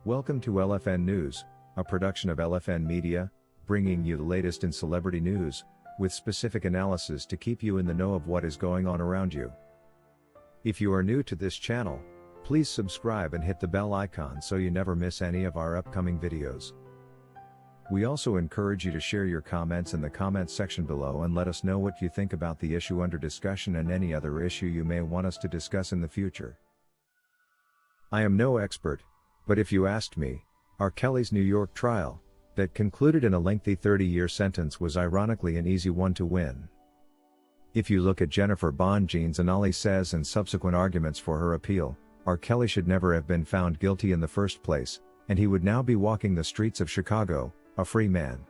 Welcome to LFN News, a production of LFN Media, bringing you the latest in celebrity news, with specific analysis to keep you in the know of what is going on around you. If you are new to this channel, please subscribe and hit the bell icon so you never miss any of our upcoming videos. We also encourage you to share your comments in the comments section below and let us know what you think about the issue under discussion and any other issue you may want us to discuss in the future. I am no expert, but if you asked me, R. Kelly's New York trial, that concluded in a lengthy 30-year sentence, was ironically an easy one to win. If you look at Jennifer Bonjean's and Ali Says and subsequent arguments for her appeal, R. Kelly should never have been found guilty in the first place, and he would now be walking the streets of Chicago, a free man.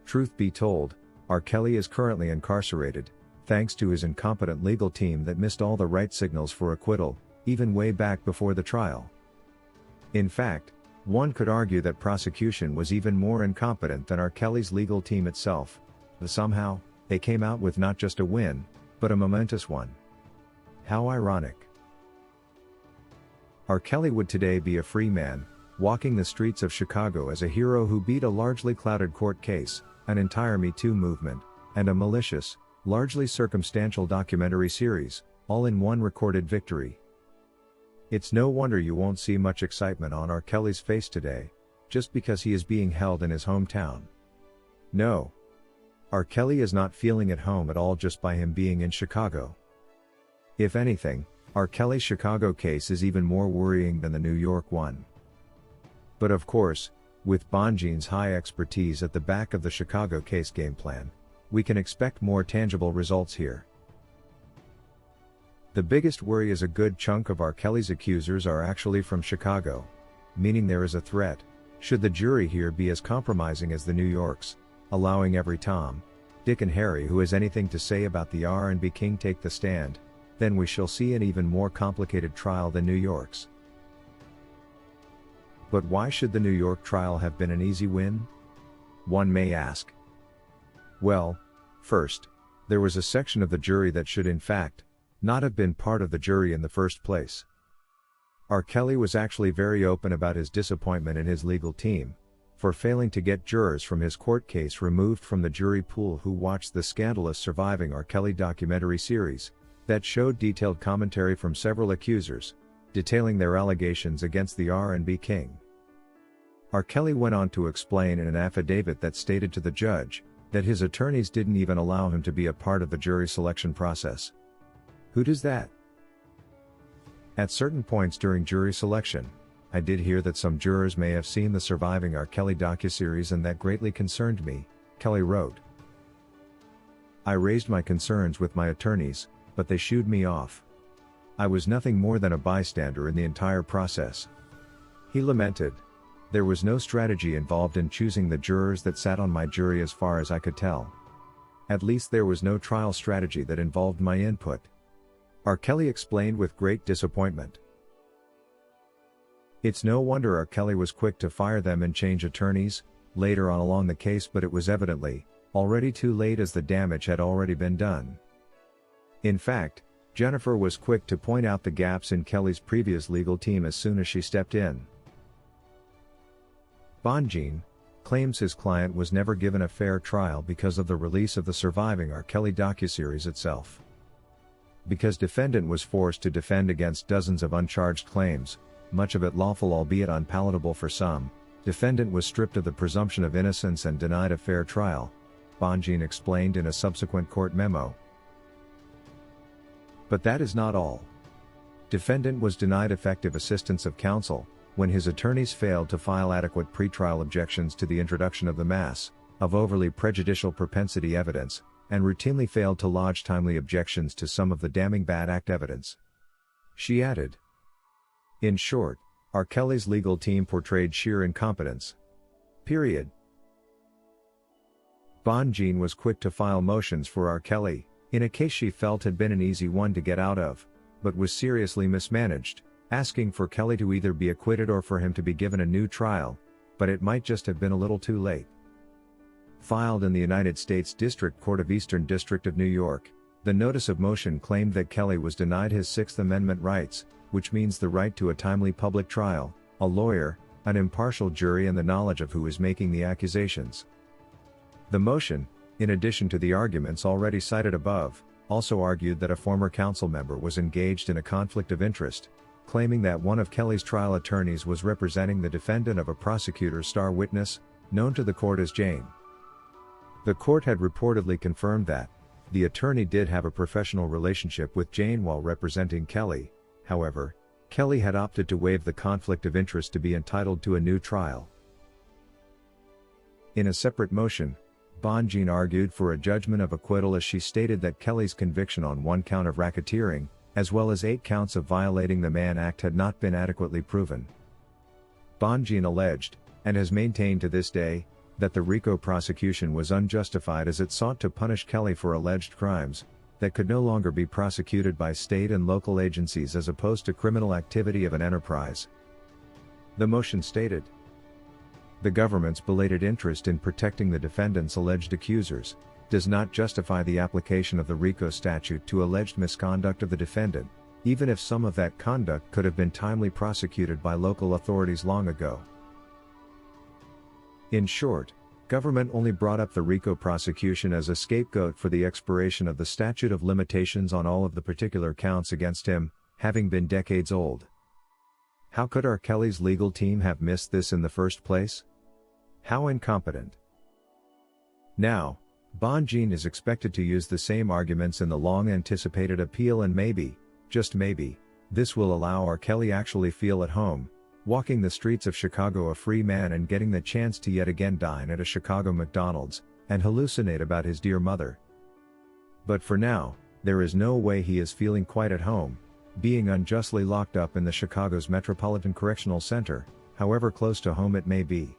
Truth be told, R. Kelly is currently incarcerated, thanks to his incompetent legal team that missed all the right signals for acquittal, even way back before the trial. In fact, one could argue that prosecution was even more incompetent than R. Kelly's legal team itself, but somehow, they came out with not just a win, but a momentous one. How ironic. R. Kelly would today be a free man, walking the streets of Chicago as a hero who beat a largely clouded court case, an entire Me Too movement, and a malicious, largely circumstantial documentary series, all in one recorded victory. It's no wonder you won't see much excitement on R. Kelly's face today, just because he is being held in his hometown. No. R. Kelly is not feeling at home at all just by him being in Chicago. If anything, R. Kelly's Chicago case is even more worrying than the New York one. But of course, with Bonjean's high expertise at the back of the Chicago case game plan, we can expect more tangible results here. The biggest worry is a good chunk of R. Kelly's accusers are actually from Chicago, meaning there is a threat, should the jury here be as compromising as the New York's, allowing every Tom, Dick and Harry who has anything to say about the R&B king take the stand, then we shall see an even more complicated trial than New York's. But why should the New York trial have been an easy win? One may ask. Well, first, there was a section of the jury that should in fact not have been part of the jury in the first place. R. Kelly was actually very open about his disappointment in his legal team for failing to get jurors from his court case removed from the jury pool who watched the scandalous Surviving R. Kelly documentary series that showed detailed commentary from several accusers, detailing their allegations against the R&B king. R. Kelly went on to explain in an affidavit that stated to the judge that his attorneys didn't even allow him to be a part of the jury selection process. Who does that? At certain points during jury selection, I did hear that some jurors may have seen the Surviving R. Kelly docuseries and that greatly concerned me, Kelly wrote. I raised my concerns with my attorneys, but they shooed me off. I was nothing more than a bystander in the entire process. He lamented. There was no strategy involved in choosing the jurors that sat on my jury as far as I could tell. At least there was no trial strategy that involved my input. R. Kelly explained with great disappointment. It's no wonder R. Kelly was quick to fire them and change attorneys later on along the case, but it was evidently already too late as the damage had already been done. In fact, Jennifer was quick to point out the gaps in Kelly's previous legal team as soon as she stepped in. Bonjean claims his client was never given a fair trial because of the release of the Surviving R. Kelly docuseries itself. Because defendant was forced to defend against dozens of uncharged claims, much of it lawful albeit unpalatable for some, defendant was stripped of the presumption of innocence and denied a fair trial, Bonjean explained in a subsequent court memo. But that is not all. Defendant was denied effective assistance of counsel when his attorneys failed to file adequate pretrial objections to the introduction of the mass of overly prejudicial propensity evidence, and routinely failed to lodge timely objections to some of the damning bad act evidence. She added. In short, R. Kelly's legal team portrayed sheer incompetence. Period. Bonjean was quick to file motions for R. Kelly, in a case she felt had been an easy one to get out of, but was seriously mismanaged, asking for Kelly to either be acquitted or for him to be given a new trial, but it might just have been a little too late. Filed in the United States District Court of Eastern District of New York, the notice of motion claimed that Kelly was denied his Sixth Amendment rights, which means the right to a timely public trial, a lawyer, an impartial jury and the knowledge of who is making the accusations. The motion, in addition to the arguments already cited above, also argued that a former council member was engaged in a conflict of interest, claiming that one of Kelly's trial attorneys was representing the defendant of a prosecutor's star witness, known to the court as Jane. The court had reportedly confirmed that the attorney did have a professional relationship with Jane while representing Kelly. However, Kelly had opted to waive the conflict of interest to be entitled to a new trial. In a separate motion, Bonjean argued for a judgment of acquittal as she stated that Kelly's conviction on one count of racketeering, as well as 8 counts of violating the Mann Act, had not been adequately proven. Bonjean alleged, and has maintained to this day, that the RICO prosecution was unjustified as it sought to punish Kelly for alleged crimes that could no longer be prosecuted by state and local agencies as opposed to criminal activity of an enterprise. The motion stated, "The government's belated interest in protecting the defendant's alleged accusers does not justify the application of the RICO statute to alleged misconduct of the defendant, even if some of that conduct could have been timely prosecuted by local authorities long ago." In short, government only brought up the RICO prosecution as a scapegoat for the expiration of the statute of limitations on all of the particular counts against him, having been decades old. How could R. Kelly's legal team have missed this in the first place? How incompetent. Now, Bonjean is expected to use the same arguments in the long-anticipated appeal, and maybe, just maybe, this will allow R. Kelly actually feel at home, walking the streets of Chicago a free man and getting the chance to yet again dine at a Chicago McDonald's, and hallucinate about his dear mother. But for now, there is no way he is feeling quite at home, being unjustly locked up in the Chicago's Metropolitan Correctional Center, however close to home it may be.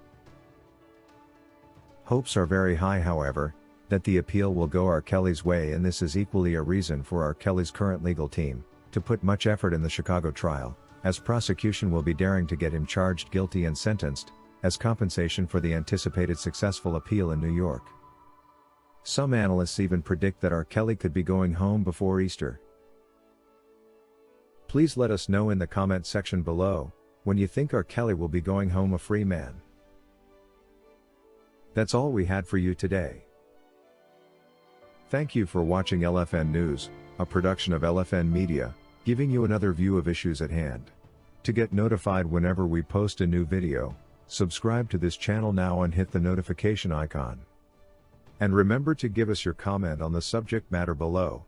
Hopes are very high, however, that the appeal will go R. Kelly's way, and this is equally a reason for R. Kelly's current legal team to put much effort in the Chicago trial, as prosecution will be daring to get him charged guilty and sentenced, as compensation for the anticipated successful appeal in New York. Some analysts even predict that R. Kelly could be going home before Easter. Please let us know in the comment section below, when you think R. Kelly will be going home a free man. That's all we had for you today. Thank you for watching LFN News, a production of LFN Media, giving you another view of issues at hand. To get notified whenever we post a new video, subscribe to this channel now and hit the notification icon. And remember to give us your comment on the subject matter below.